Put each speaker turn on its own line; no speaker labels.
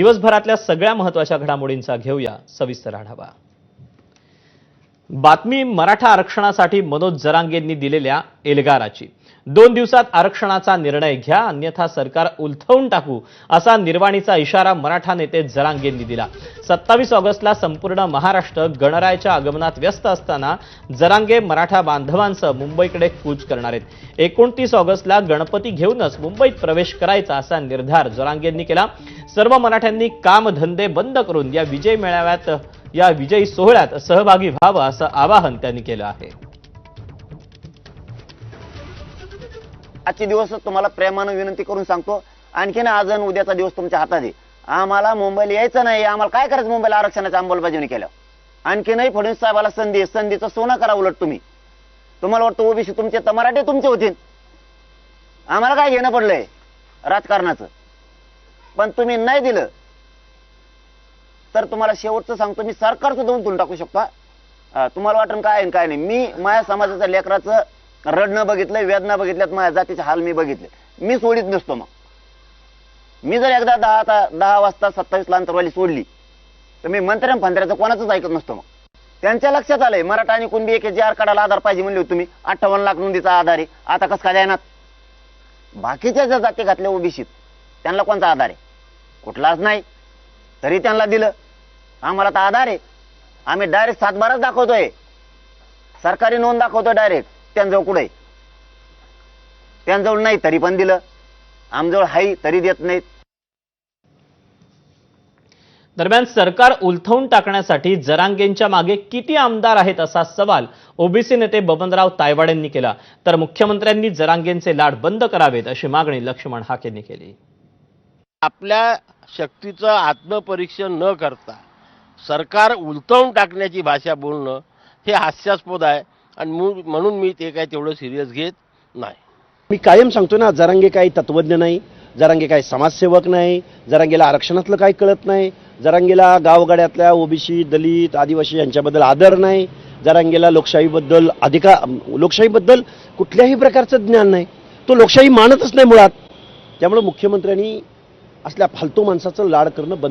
दिवसभरातल्या सगळ्या महत्त्वाच्या घडामोडींचा घेऊया सविस्तर आढावा। बातमी मराठा आरक्षणासाठी मनोज जरांगेंनी दिलेल्या एल्गाराची। 2 दिवसात आरक्षणाचा निर्णय घ्या, अन्यथा सरकार उलथवून टाकू असा निर्वाणीचा इशारा मराठा नेते जरांगेंनी दिला। 27 ऑगस्टला संपूर्ण महाराष्ट्र गणरायाच्या आगमनात व्यस्त असताना जरांगे मराठा बांधवांसह मुंबईकडे कूच करणार आहेत। 29 ऑगस्टला गणपती घेऊनच मुंबईत प्रवेश करायचा असा निर्धार जरांगेंनी केला। सर्व मराठ्यांनी कामधंदे बंद करून या विजयी सोहळ्यात सहभागी व्हावं असं आवाहन त्यांनी केलं आहे।
आजचे दिवस तुम्हाला प्रेमानं विनंती करून सांगतो, आणखीन आज आणि उद्याचा दिवस तुमच्या हातात आहे। आम्हाला मुंबईला यायचं नाही, आम्हाला काय करायचं मुंबईला आरक्षणाची अंमलबजावणी केल्यावर। आणखीनही फडणवीस साहेबाला संधीचं सोनं करा उलट तुम्हाला वाटतं ओबीसी तुमचे तर मराठे तुमचे होतील, आम्हाला काय घेणं पडलंय राजकारणाचं। पण तुम्ही नाही दिलं तर तुम्हाला शेवटचं सांगतो, मी सरकारचं देऊन तुला टाकू शकतो। तुम्हाला वाटण काय आहे काय नाही। मी माझ्या समाजाच्या लेकराचं रडणं बघितलंय, वेदना बघितल्यात, माझ्या जातीचे हाल मी बघितले। मी सोडित नसतो। मग मी जर एकदा 10 वाजता 27 ला अंतरवाली सोडली तर मी मंत्र्यांचं कोणाचंच ऐकत नसतो। मग त्यांच्या लक्षात आलंय मराठा आणि कुणबी एक जे काढायला आधार पाहिजे म्हणले तुम्ही 58 लाख नोंदीचा आधार आहे, आता कसं काय देणार? बाकीच्या ज्या जाती घातल्या ओबीसीत त्यांना कोणता आधार आहे? कुठलाच नाही, तरी त्यांना दिलं। आम्हाला तर आधार आहे, आम्ही डायरेक्ट 7/12 दाखवतोय, सरकारी नोंद दाखवतोय डायरेक्ट। त्यांजवळ कुठे? त्यांजवळ नाही तरी पण दिलं, आमजवळ हाई तरी देत नाहीत।
दरम्यान सरकार उलथवून टाकण्यासाठी जरांगेंच्या मागे किती आमदार आहेत असा सवाल ओबीसी नेते बबनराव तायवाडेंनी केला, तर मुख्यमंत्र्यांनी जरांगेंचे लाड बंद करावेत अशी मागणी लक्ष्मण हाकेंनी केली।
आपल्या शक्तीचं आत्मपरीक्षण न करता सरकार उलटवून टाकण्याची भाषा बोलणं हे हास्यास्पद आहे आणि म्हणून मी ते काय तेवढं सिरियस घेत नाही।
मी कायम सांगतो ना, जरांगे काही तत्वज्ञ नाही, जरांगे काही समाजसेवक नाही, जरांगेला आरक्षणातलं काही कळत नाही, जरांगेला गावगाड्यातल्या ओबीसी दलित आदिवासी यांच्याबद्दल आदर नाही, जरांगेला लोकशाहीबद्दल कुठल्याही प्रकारचं ज्ञान नाही, तो लोकशाही मानतच नाही मुळात। त्यामुळे मुख्यमंत्र्यांनी असल्या फालतू माणसाचं लाड करणं बंद